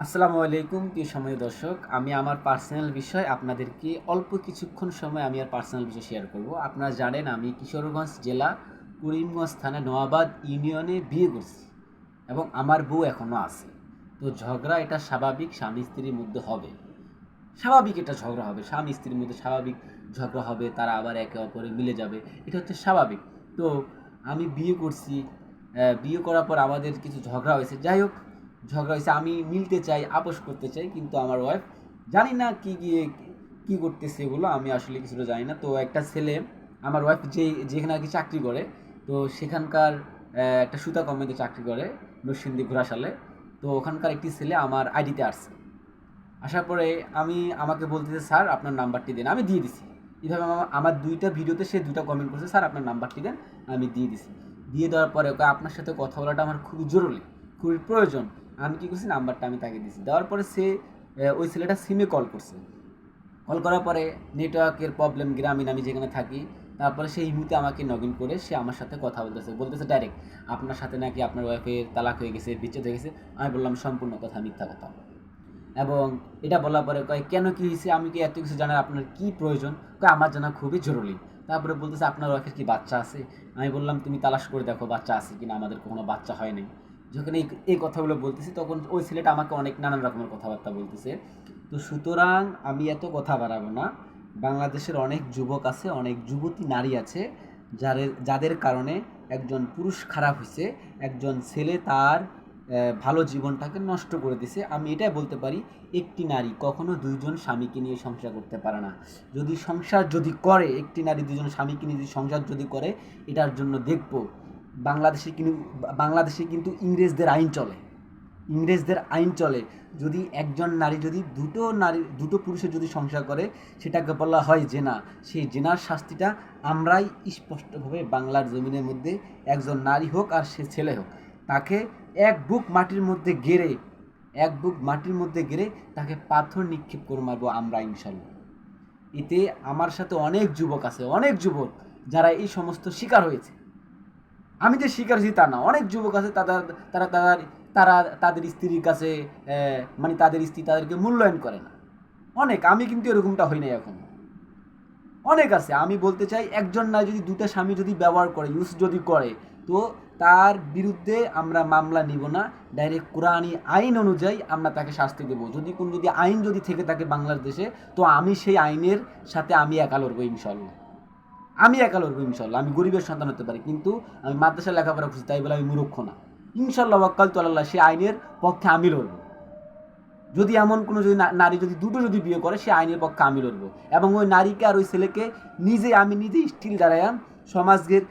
আসসালামু আলাইকুম প্রিয় সময় দর্শক, আমি আমার পার্সোনাল বিষয় আপনাদেরকে অল্প কিছুক্ষণ সময় আমি আর পার্সোনাল বিষয় শেয়ার করব। আপনারা জানেন আমি কিশোরগঞ্জ জেলা করিমগঞ্জ থানা নোয়াবাদ ইউনিয়নে বিয়ে করছি এবং আমার বউ এখনও আছে। তো ঝগড়া এটা স্বাভাবিক, স্বামী স্ত্রীর মধ্যে হবে। স্বাভাবিক এটা ঝগড়া হবে, স্বামী স্ত্রীর মধ্যে স্বাভাবিক ঝগড়া হবে, তারা আবার একে অপরে মিলে যাবে, এটা হচ্ছে স্বাভাবিক। তো আমি বিয়ে করছি, বিয়ে করার পর আমাদের কিছু ঝগড়া হয়েছে। যাই হোক, ঝগড়া হয়েছে, আমি মিলতে চাই, আপোষ করতে চাই, কিন্তু আমার ওয়াইফ জানি না কি করতেছে, এগুলো আমি আসলে কিছুটা জানি না। তো একটা ছেলে, আমার ওয়াইফ যেখানে আর কি চাকরি করে, তো সেখানকার একটা সুতা কোম্পানিতে চাকরি করে, নরসিংদী ঘোড়াশালে। তো ওখানকার একটি ছেলে আমার আইডিতে আসছে। আসার পরে আমাকে বলতেছে, স্যার আপনার নাম্বারটি দেন। আমি দিয়ে দিছি। এইভাবে আমার দুইটা ভিডিওতে সে দুইটা কমেন্ট করছে, স্যার আপনার নাম্বারটি দেন। আমি দিয়ে দিছি। দিয়ে দেওয়ার পরে ওকে, আপনার সাথে কথা বলাটা আমার খুবই জরুরি, খুবই প্রয়োজন। আমি কী করছি, নাম্বারটা আমি তাকে দিছি। দেওয়ার পরে সে ওই ছেলেটা সিমে কল করছে। কল করার পরে নেটওয়ার্কের প্রবলেম, গ্রামীণ আমি যেখানে থাকি। তারপরে সেই মুহূর্তে আমাকে লগ ইন করে সে আমার সাথে কথা বলতেছে ডাইরেক্ট, আপনার সাথে নাকি আপনার ওয়াইফের তালাক হয়ে গেছে, বিচ্ছেদ হয়ে গেছে। আমি বললাম সম্পূর্ণ কথা মিথ্যা কথা। এবং এটা বলার পরে কয়, কেন কী হয়েছে, আমি কি এত কিছু জানার আপনার কি প্রয়োজন? কয়, আমার জানা খুবই জরুরি। তারপরে বলতেছে, আপনার ওয়াইফের কি বাচ্চা আছে? আমি বললাম, তুমি তালাশ করে দেখো বাচ্চা আছে কিনা, আমাদের কোনো বাচ্চা হয় নাই। যখন এই কথাগুলো বলতেছি, তখন ওই ছেলেটা আমাকে অনেক নানান রকমের কথাবার্তা বলতেছে। তো সুতরাং আমি এত কথা বাড়াবো না। বাংলাদেশের অনেক যুবক আছে, অনেক যুবতী নারী আছে, যাদের কারণে একজন পুরুষ খারাপ হয়েছে, একজন ছেলে তার ভালো জীবনটাকে নষ্ট করে দিছে। আমি এটাই বলতে পারি, একটি নারী কখনো দুইজন স্বামীকে নিয়ে সংসার করতে পারে না। যদি সংসার যদি করে, একটি নারী দুজন স্বামীকে নিয়ে যদি সংসার যদি করে, এটার জন্য দেখব বাংলাদেশে কিন্তু ইংরেজদের আইন চলে। ইংরেজদের আইন চলে। যদি একজন নারী যদি দুটো পুরুষের যদি সংসার করে, সেটাকে বলা হয় জেনা। সেই জেনার শাস্তিটা আমরাই স্পষ্টভাবে বাংলার জমিনের মধ্যে, একজন নারী হোক আর সে ছেলে হোক, তাকে এক বুক মাটির মধ্যে গেড়ে তাকে পাথর নিক্ষেপ করে মারবো আমরা, ইনশাল্লাহ। এতে আমার সাথে অনেক যুবক আছে, অনেক যুবক যারা এই সমস্ত শিকার হয়েছে। আমি যে শিকার হয়েছি তা না, অনেক যুবক আছে, তারা তারা তারা তাদের স্ত্রীর কাছে, মানে তাদের স্ত্রী তাদেরকে মূল্যায়ন করে না। অনেক, আমি কিন্তু এরকমটা হই নাই এখন। অনেক আছে। আমি বলতে চাই, একজন না যদি দুটা স্বামী যদি ব্যবহার করে, ইউজ যদি করে, তো তার বিরুদ্ধে আমরা মামলা নিব না। ডাইরেক্ট কোরআনী আইন অনুযায়ী আমরা তাকে শাস্তি দেবো। যদি আইন যদি থেকে থাকে বাংলাদেশে, তো আমি সেই আইনের সাথে আমি একা লড়বো, ইনশাল্লাহ। আমি গরিবের সন্তান হতে পারি, কিন্তু আমি মাদ্রাসায় লেখাপড়া করছি, তাই বলে আমি মূর্খ না। ইনশাল্লাহ ওয়াক্কাল তো আল্লাহ, সেই আইনের পক্ষে আমি লড়বো। যদি এমন কোনো নারী যদি দুটো যদি বিয়ে করে, সে আইনের পক্ষে আমি লড়বো। এবং ওই নারীকে আর ওই ছেলেকে আমি নিজে স্টিল দাঁড়ায়াম, সমাজের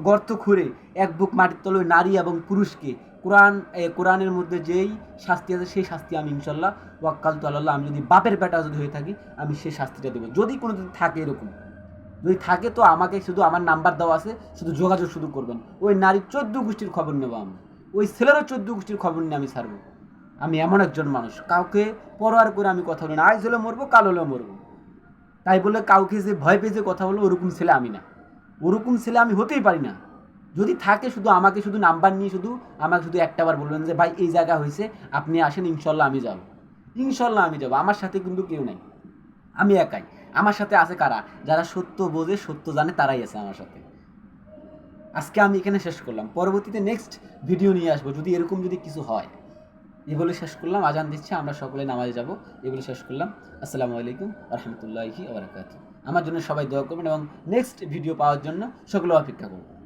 গর্ত খুঁড়ে এক বুক মাটির তলে ওই নারী এবং পুরুষকে কোরআনের মধ্যে যেই শাস্তি আছে, সেই শাস্তি আমি ইনশাল্লাহ ওয়াক্কাল তো আল্লাহ, আমি যদি বাপের বেটা যদি হয়ে থাকি, আমি সেই শাস্তিটা দেবো। যদি কোনো যদি থাকে এরকম, যদি থাকে, তো আমাকে শুধু আমার নাম্বার দেওয়া আছে, শুধু যোগাযোগ শুধু করবেন। ওই নারীর 14 গোষ্ঠীর খবর নেবো আমি, ওই ছেলেরও 14 গোষ্ঠীর খবর নিয়ে আমি ছাড়বো। আমি এমন একজন মানুষ, কাউকে পরোয়ার করে আমি কথা বলি না। আজ হলে মরবো, কাল হলেও মরবো। তাই বলে কাউকে যে ভয় পেয়ে যে কথা বলবো, ওরকম ছেলে আমি না। ওরকম ছেলে আমি হতেই পারি না। যদি থাকে, শুধু আমাকে শুধু নাম্বার নিয়ে আমাকে শুধু একটাবার বলবেন যে, ভাই এই জায়গা হয়েছে, আপনি আসেন, ইনশাল্লাহ আমি যাব। ইনশাল্লাহ আমি যাব। আমার সাথে কিন্তু কেউ নাই, আমি একাই। আমার সাথে আছে কারা? যারা সত্য বোঝে, সত্য জানে, তারাই আছে আমার সাথে। আজকে আমি এখানে শেষ করলাম, পরবর্তীতে নেক্সট ভিডিও নিয়ে আসবো যদি এরকম যদি কিছু হয়। এগুলো শেষ করলাম, আজান দিচ্ছে, আমরা সকলে নামাজে যাব। এগুলো শেষ করলাম। আসসালামু আলাইকুম রহমতুল্লাহি ওয়া বারাকাতুহু। আমার জন্য সবাই দোয়া করবেন এবং নেক্সট ভিডিও পাওয়ার জন্য সকলে অপেক্ষা করবেন।